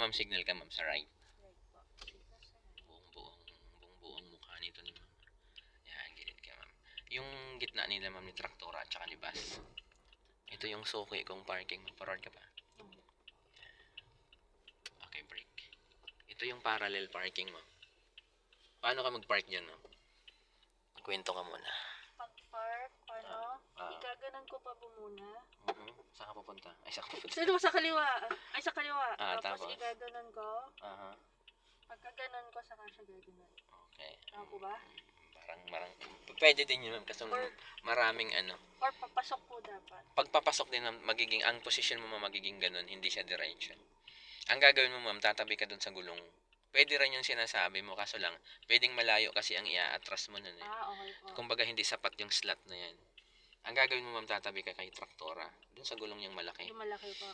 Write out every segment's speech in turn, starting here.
ma'am, signal ka ma'am sa right. Right po. Buong mukha nito ni ma'am. Yan, gilid ka ma'am. Yung gitna nila ma'am ni traktora at saka ni bus. Ito yung suki kong parking. Forward ka pa. Okay, brake. Ito yung parallel parking mo. Paano ka mag-park dyan, ma'am? Kwento ka muna. Pag-park, igaganan ko pa po muna. Saan ka pupunta? Ay, saan ka pupunta? Sa kaliwa. Ay, sa kaliwa. Tapos? Igaganan ko. Aha. Pagkaganon ko, saka siya gaganon. Okay. Tama po ba? Parang, pwede din yun, ma'am. Kasi maraming Or papasok po dapat. Pagpapasok din, ma'am, ang position mo, ma'am, magiging ganun. Hindi siya diretso. Ang gagawin mo, ma'am, tatabi ka dun sa gulong. Pwede rin yung sinasabi mo, kaso lang, pwedeng malayo kasi ang i-atras mo nun eh. Okay po. Kumbaga, hindi sapat yung slot na yan. Ang gagawin mo, ma'am, tatabi ka kay traktora. Dun sa gulong yung malaki. Yung malaki po.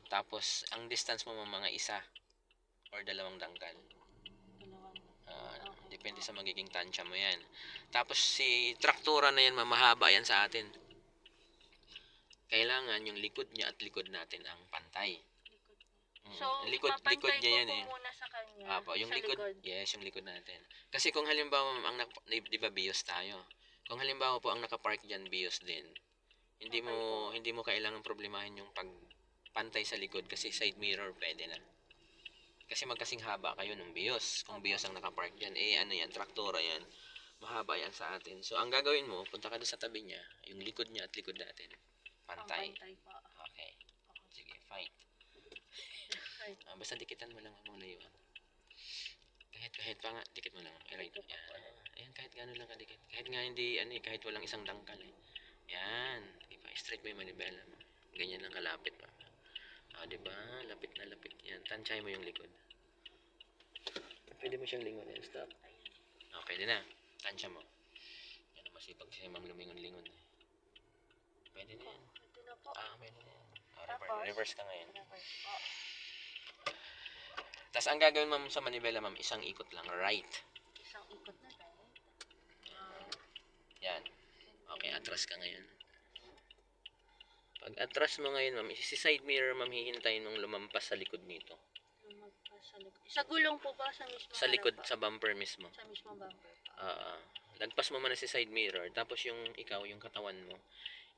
Tapos, ang distance mo, ma'am, mga 1 or 2 dangkal. Depende sa magiging tansya mo yan. Tapos, si traktora na yan, ma'am, mahaba yan sa atin. Kailangan yung likod niya at likod natin ang pantay. So, likod niya yan eh. Muna sa kanya. Yung likod. Yes, yung likod natin. Kasi kung halimbawa, di ba bios tayo? Kung halimbawa po ang nakapark diyan bios din. Hindi mo kailangan problemahin yung pagpantay sa likod kasi side mirror pwede na. Kasi magkasing haba kayo ng bios. Kung bios ang nakapark diyan, yan, traktora yan. Mahaba yan sa atin. So, ang gagawin mo, punta ka doon sa tabi niya, yung likod niya at likod natin. Pantay. Okay. Sige, fight. Basta dikitan mo lang ang layuan. Kahit pa nga, dikit mo lang. Right. Ayan, kahit gano'n lang kadikit. Kahit nga hindi, kahit walang isang dangkal eh. Yan. Diba? Straight mo yung manibela mo. Ganyan lang kalapit pa. Diba? Lapit na lapit. Yan. Tansay mo yung likod. Pwede mo siyang lingon. Stop. Pwede na. Tansya mo. Yan ang masipag siya ma'am lumingon-lingon. Pwede na yan. Pwede na po. Pwede na yan. Reverse ka ngayon. Reverse po. Tapos ang gagawin ma'am sa manibela ma'am, isang ikot lang, right. Isang ikot na right. Yan. Okay, atras ka ngayon. Pag atras mo ngayon ma'am, si side mirror ma'am, hihintayin mong lumampas sa likod nito. Lumampas sa likod. Sa gulong po ba? Sa mismo? Sa likod, sa bumper mismo. Sa mismo bumper po. Lagpas mo muna si side mirror, tapos yung katawan mo,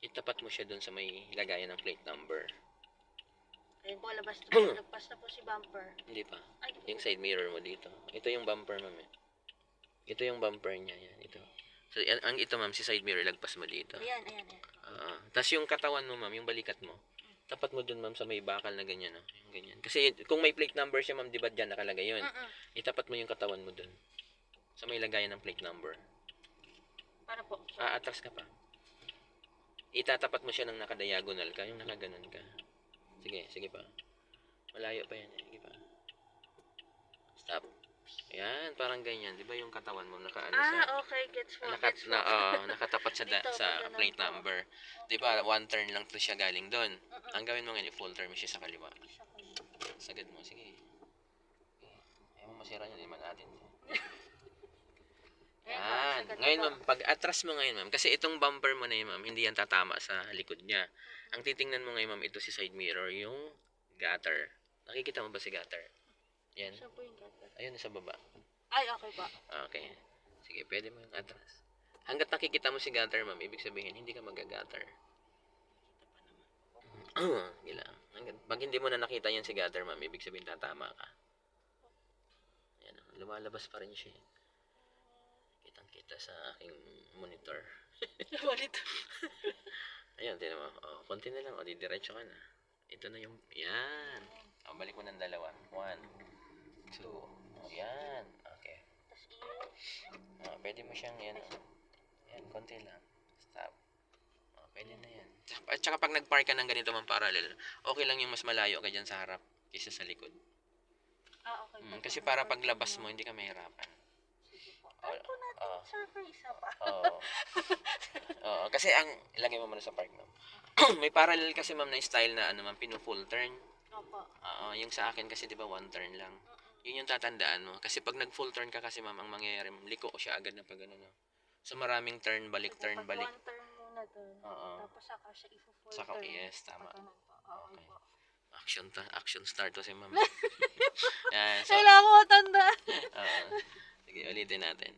itapat mo siya dun sa may lagayan ng plate number. Ayun po, lagpas na po si bumper. Hindi pa. Yung side mirror mo dito. Ito yung bumper, ma'am. Ito yung bumper niya. Yan. Ito. So, ito, ma'am, si side mirror, lagpas mo dito. Ayan. Tapos yung katawan mo, ma'am, yung balikat mo, tapat mo dun, ma'am, sa may bakal na ganyan. Yung ganyan. Kasi kung may plate number siya, ma'am, di ba dyan nakalagay yun? Itapat mo yung katawan mo dun. Sa may lagayan ng plate number. Para po? Atras ka pa. Itatapat mo siya ng nakadiagonal ka, yung nakaganon ka. Sige pa. Malayo pa yan. Sige pa. Stop. Ayan, parang ganyan. Di ba yung katawan mo nakaano sa... Okay. Gets mo. Nakatapat sa plate number. Di ba, one turn lang to siya galing doon. Ang gawin mo ngayon, full turn mo siya sa kaliwa. Sagad mo. Sige. Ayaw mo masira yun. Iman natin. Yan. Ngayon, ma'am, pag atras mo ngayon, ma'am, kasi itong bumper mo na yun, ma'am, hindi yan tatama sa likod niya. Ang titingnan mo ngayon, ma'am, ito si side mirror, yung gutter. Nakikita mo ba si gutter? Yan. Saan po yung gutter? Ayun, sa baba. Ay, okay pa. Okay. Sige, pwede mo yung atras. Hanggat nakikita mo si gutter, ma'am, ibig sabihin, hindi ka mag-gutter. Gila. Pag hindi mo na nakita yan si gutter, ma'am, ibig sabihin tatama ka. Yan, lumalabas pa rin siya. Kita sa aking monitor. Monitor. Ayan, tinan mo. Konti na lang. Didiretso ka na. Ito na yung, yan. Balik mo ng 2. 1, 2. Yan. Okay. Pwede mo siyang, yan. Yan, konti lang. Stop. Pwede na yan. At saka pag nag-park ka ng ganito mang parallel, okay lang yung mas malayo ka dyan sa harap kaysa sa likod. Okay. Kasi para paglabas mo, hindi ka mahirapan. Ay po natin, sir, isa pa. Kasi ilagay mo muna sa park, ma'am. May parallel kasi, ma'am, na style na, ma'am, pinu-full turn. Opo. Yung sa akin kasi, di ba, 1 turn lang. Yun yung tatandaan mo. Kasi pag nag-full turn ka kasi, ma'am, ang mangyayari, ma'am, liko ko siya agad na pag ano. So, maraming turn, balik, turn, balik. 1 turn muna dun. Tapos saka siya i-full turn. Yes, tama. Okay po. Action star to si ma'am. So, Kailangan ko matanda. oo. Sige, ulitin natin.